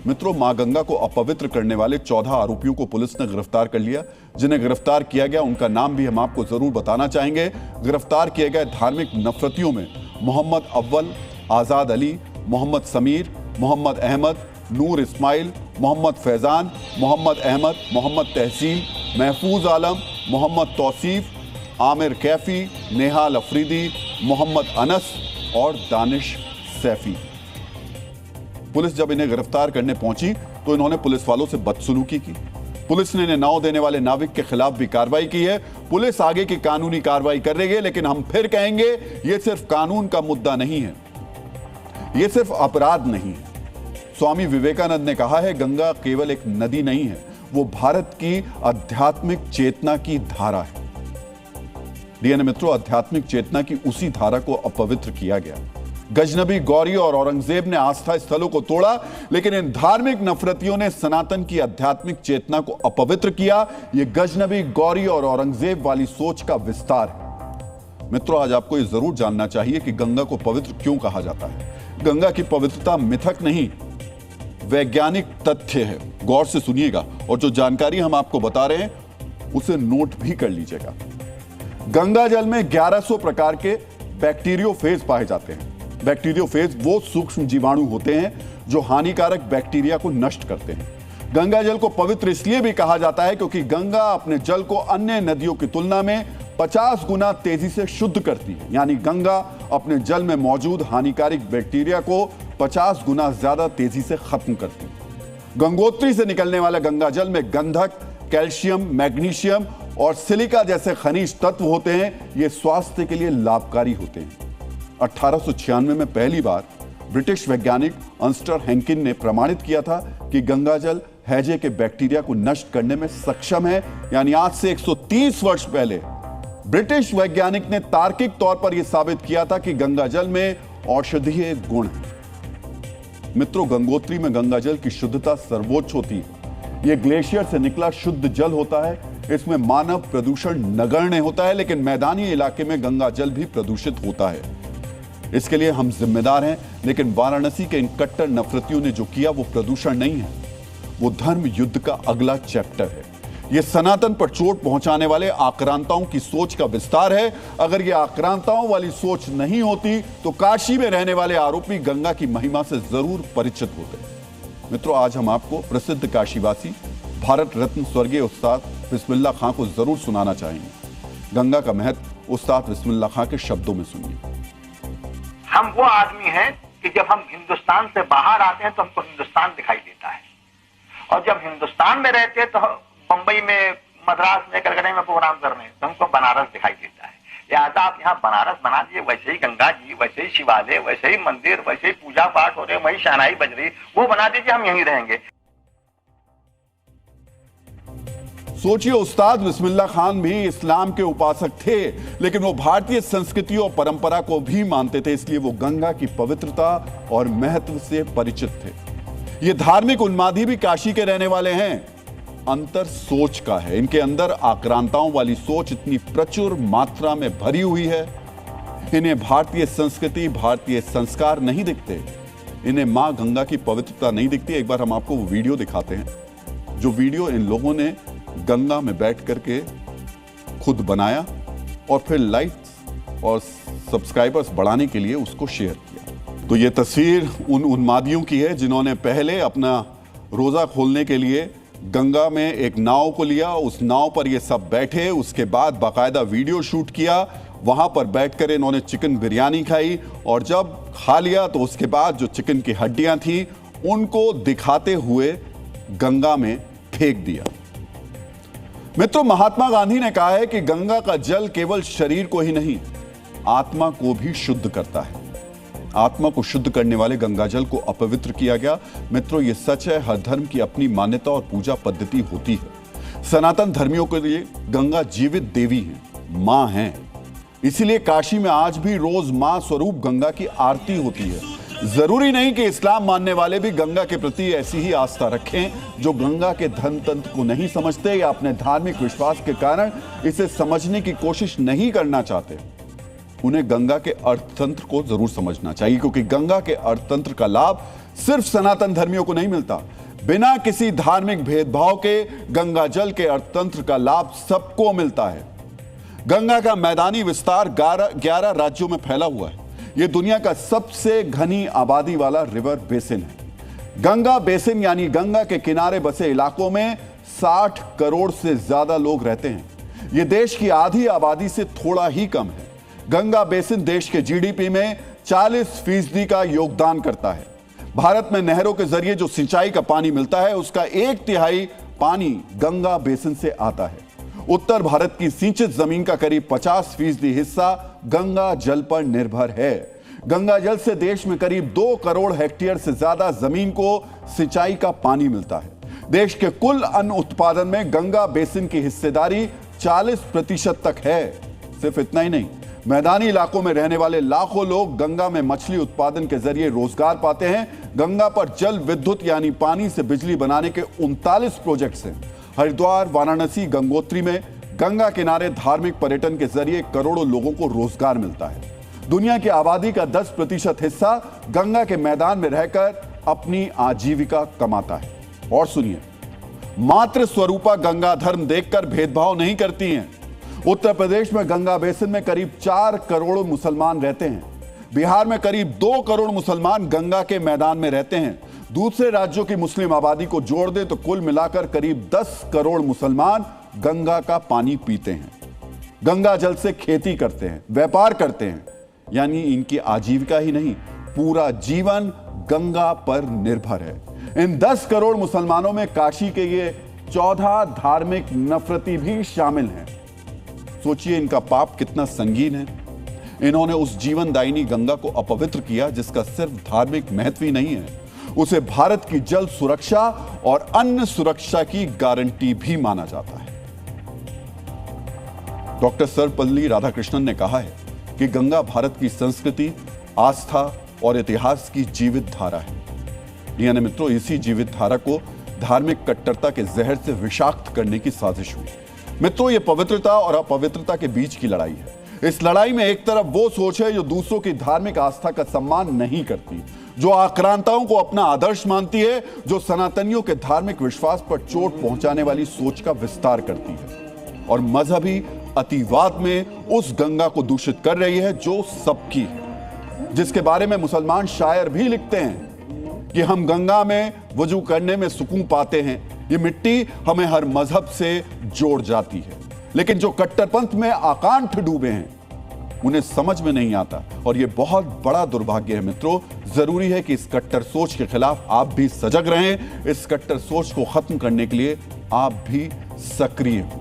मित्रों, मां गंगा को अपवित्र करने वाले 14 आरोपियों को पुलिस ने गिरफ्तार कर लिया। जिन्हें गिरफ्तार किया गया उनका नाम भी हम आपको जरूर बताना चाहेंगे। गिरफ्तार किए गए धार्मिक नफरतियों में मोहम्मद अव्वल, आजाद अली, मोहम्मद समीर, मोहम्मद अहमद, नूर इस्माइल, मोहम्मद फैजान, मोहम्मद अहमद, मोहम्मद तहसीन, महफूज आलम, मोहम्मद तौसीफ, आमिर कैफी, नेहाल अफरीदी, मोहम्मद अनस और दानिश सैफी। पुलिस जब इन्हें गिरफ्तार करने पहुंची तो इन्होंने पुलिस वालों से बदसलूकी की। पुलिस ने इन्हें नाव देने वाले नाविक के खिलाफ भी कार्रवाई की है। पुलिस आगे की कानूनी कार्रवाई कर रही है, लेकिन हम फिर कहेंगे यह सिर्फ कानून का मुद्दा नहीं है, यह सिर्फ अपराध नहीं है। स्वामी विवेकानंद ने कहा है, गंगा केवल एक नदी नहीं है, वो भारत की आध्यात्मिक चेतना की धारा है। डीएनए मित्रों, आध्यात्मिक चेतना की उसी धारा को अपवित्र किया गया। गजनबी, गौरी और औरंगजेब ने आस्था स्थलों को तोड़ा, लेकिन इन धार्मिक नफरतियों ने सनातन की आध्यात्मिक चेतना को अपवित्र किया। यह गजनबी, गौरी और औरंगजेब वाली सोच का विस्तार है। मित्रों, आज आपको यह जरूर जानना चाहिए कि गंगा को पवित्र क्यों कहा जाता है। गंगा की पवित्रता मिथक नहीं, वैज्ञानिक तथ्य है। गौर से सुनिएगा और जो जानकारी हम आपको बता रहे हैं उसे नोट भी कर लीजिएगा। गंगा जल में 1100 प्रकार के बैक्टीरियोफेज पाए जाते हैं। बैक्टीरियोफेज वो सूक्ष्म जीवाणु होते हैं जो हानिकारक बैक्टीरिया को नष्ट करते हैं। गंगा जल को पवित्र इसलिए भी कहा जाता है क्योंकि गंगा अपने जल को अन्य नदियों की तुलना में 50 गुना तेजी से शुद्ध करती है। यानी गंगा अपने जल में मौजूद हानिकारक बैक्टीरिया को 50 गुना ज्यादा तेजी से खत्म करती है। गंगोत्री से निकलने वाला गंगा जल में गंधक, कैल्शियम, मैग्नीशियम और सिलिका जैसे खनिज तत्व होते हैं। ये स्वास्थ्य के लिए लाभकारी होते हैं। 1896 में पहली बार ब्रिटिश वैज्ञानिक अंस्टर हैंकिन ने प्रमाणित किया था कि गंगा जल हैजे के बैक्टीरिया को नष्ट करने में सक्षम है। यानी आज से 130 वर्ष पहले ब्रिटिश वैज्ञानिक ने तार्किक तौर पर यह साबित किया था कि गंगा जल में औषधीय गुण है। मित्रों, गंगोत्री में गंगा जल की शुद्धता सर्वोच्च होती है। यह ग्लेशियर से निकला शुद्ध जल होता है। इसमें मानव प्रदूषण नगण्य होता है, लेकिन मैदानी इलाके में गंगा जल भी प्रदूषित होता है। इसके लिए हम जिम्मेदार हैं, लेकिन वाराणसी के इन कट्टर नफरतियों ने जो किया वो प्रदूषण नहीं है, वो धर्म युद्ध का अगला चैप्टर है। ये सनातन पर चोट पहुंचाने वाले आक्रांताओं की सोच का विस्तार है। अगर ये आक्रांताओं वाली सोच नहीं होती तो काशी में रहने वाले आरोपी गंगा की महिमा से जरूर परिचित होते। मित्रों, आज हम आपको प्रसिद्ध काशीवासी भारत रत्न स्वर्गीय उस्ताद बिस्मिल्लाह खां को जरूर सुनाना चाहेंगे। गंगा का महत्व उस्ताद बिस्मिल्लाह खां के शब्दों में सुनिए। हम वो आदमी हैं कि जब हम हिंदुस्तान से बाहर आते हैं तो हमको हिंदुस्तान दिखाई देता है, और जब हिंदुस्तान में रहते हैं तो बंबई में, मद्रास में, कलकत्ता में प्रोग्राम कर रहे हैं तो हमको बनारस दिखाई देता है। लिहाजा आप यहाँ बनारस बना दिए, वैसे ही गंगा जी, वैसे ही शिवालय, वैसे ही मंदिर, वैसे ही पूजा पाठ हो रहे, वही शहनाई बज रही, वो बना दीजिए, हम यहीं रहेंगे। सोचिए, उस्ताद बिस्मिल्लाह खान भी इस्लाम के उपासक थे, लेकिन वो भारतीय संस्कृति और परंपरा को भी मानते थे। इसलिए वो गंगा की पवित्रता और महत्व से परिचित थे। ये धार्मिक उन्मादी भी काशी के रहने वाले हैं। अंतर सोच का है। इनके अंदर आक्रांताओं वाली सोच इतनी प्रचुर मात्रा में भरी हुई है। इन्हें भारतीय संस्कृति, भारतीय संस्कार नहीं दिखते। इन्हें मां गंगा की पवित्रता नहीं दिखती। एक बार हम आपको वो वीडियो दिखाते हैं, जो वीडियो इन लोगों ने गंगा में बैठ करके खुद बनाया और फिर लाइक्स और सब्सक्राइबर्स बढ़ाने के लिए उसको शेयर किया। तो ये तस्वीर उन उन्मादियों की है जिन्होंने पहले अपना रोजा खोलने के लिए गंगा में एक नाव को लिया, उस नाव पर ये सब बैठे, उसके बाद बाकायदा वीडियो शूट किया, वहां पर बैठकर इन्होंने चिकन बिरयानी खाई, और जब खा लिया तो उसके बाद जो चिकन की हड्डियां थी उनको दिखाते हुए गंगा में फेंक दिया। मित्रों, महात्मा गांधी ने कहा है कि गंगा का जल केवल शरीर को ही नहीं, आत्मा को भी शुद्ध करता है। आत्मा को शुद्ध करने वाले गंगा जल को अपवित्र किया गया। मित्रों, यह सच है। हर धर्म की अपनी मान्यता और पूजा पद्धति होती है। सनातन धर्मियों के लिए गंगा जीवित देवी है, मां है। इसीलिए काशी में आज भी रोज मां स्वरूप गंगा की आरती होती है। जरूरी नहीं कि इस्लाम मानने वाले भी गंगा के प्रति ऐसी ही आस्था रखें। जो गंगा के धर्म तंत्र को नहीं समझते या अपने धार्मिक विश्वास के कारण इसे समझने की कोशिश नहीं करना चाहते, उन्हें गंगा के अर्थतंत्र को जरूर समझना चाहिए, क्योंकि गंगा के अर्थतंत्र का लाभ सिर्फ सनातन धर्मियों को नहीं मिलता। बिना किसी धार्मिक भेदभाव के गंगा जल के अर्थतंत्र का लाभ सबको मिलता है। गंगा का मैदानी विस्तार 11 राज्यों में फैला हुआ है। यह दुनिया का सबसे घनी आबादी वाला रिवर बेसिन है। गंगा बेसिन यानी गंगा के किनारे बसे इलाकों में 60 करोड़ से ज्यादा लोग रहते हैं। यह देश की आधी आबादी से थोड़ा ही कम है। गंगा बेसिन देश के जीडीपी में 40% का योगदान करता है। भारत में नहरों के जरिए जो सिंचाई का पानी मिलता है, उसका 1/3 पानी गंगा बेसिन से आता है। उत्तर भारत की सिंचित जमीन का करीब 50% हिस्सा गंगा जल पर निर्भर है। गंगा जल से देश में करीब 2 करोड़ हेक्टेयर से ज्यादा जमीन को सिंचाई का पानी मिलता है। देश के कुल अन्न उत्पादन में गंगा बेसिन की हिस्सेदारी 40% तक है। सिर्फ इतना ही नहीं, मैदानी इलाकों में रहने वाले लाखों लोग गंगा में मछली उत्पादन के जरिए रोजगार पाते हैं। गंगा पर जल विद्युत यानी पानी से बिजली बनाने के 39 प्रोजेक्ट्स हैं। हरिद्वार, वाराणसी, गंगोत्री में गंगा किनारे धार्मिक पर्यटन के जरिए करोड़ों लोगों को रोजगार मिलता है। दुनिया की आबादी का 10% हिस्सा गंगा के मैदान में रहकर अपनी आजीविका कमाता है। और सुनिए, मातृ स्वरूपा गंगा धर्म देखकर भेदभाव नहीं करती हैं। उत्तर प्रदेश में गंगा बेसिन में करीब 4 करोड़ मुसलमान रहते हैं। बिहार में करीब 2 करोड़ मुसलमान गंगा के मैदान में रहते हैं। दूसरे राज्यों की मुस्लिम आबादी को जोड़ दे तो कुल मिलाकर करीब 10 करोड़ मुसलमान गंगा का पानी पीते हैं, गंगा जल से खेती करते हैं, व्यापार करते हैं। यानी इनकी आजीविका ही नहीं, पूरा जीवन गंगा पर निर्भर है। इन 10 करोड़ मुसलमानों में काशी के ये 14 धार्मिक नफरती भी शामिल हैं। सोचिए इनका पाप कितना संगीन है। इन्होंने उस जीवनदायिनी गंगा को अपवित्र किया, जिसका सिर्फ धार्मिक महत्व ही नहीं है, उसे भारत की जल सुरक्षा और अन्न सुरक्षा की गारंटी भी माना जाता है। डॉक्टर सर्वपल्ली राधाकृष्णन ने कहा है कि गंगा भारत की संस्कृति, आस्था और इतिहास की जीवित धारा है। यानी मित्रों, इसी जीवित धारा को धार्मिक कट्टरता के जहर से विषाक्त करने की साजिश हुई। मित्रों, यह पवित्रता और अपवित्रता के बीच की लड़ाई है। इस लड़ाई में एक तरफ वो सोच है जो दूसरों की धार्मिक आस्था का सम्मान नहीं करती, जो आक्रांताओं को अपना आदर्श मानती है, जो सनातनियों के धार्मिक विश्वास पर चोट पहुंचाने वाली सोच का विस्तार करती है और मजहबी अतिवाद में उस गंगा को दूषित कर रही है जो सबकी है, जिसके बारे में मुसलमान शायर भी लिखते हैं कि हम गंगा में वजू करने में सुकून पाते हैं, ये मिट्टी हमें हर मजहब से जोड़ जाती है। लेकिन जो कट्टरपंथ में आकांठ डूबे हैं, उन्हें समझ में नहीं आता और ये बहुत बड़ा दुर्भाग्य है। मित्रों, जरूरी है कि इस कट्टर सोच के खिलाफ आप भी सजग रहें। इस कट्टर सोच को खत्म करने के लिए आप भी सक्रिय हों।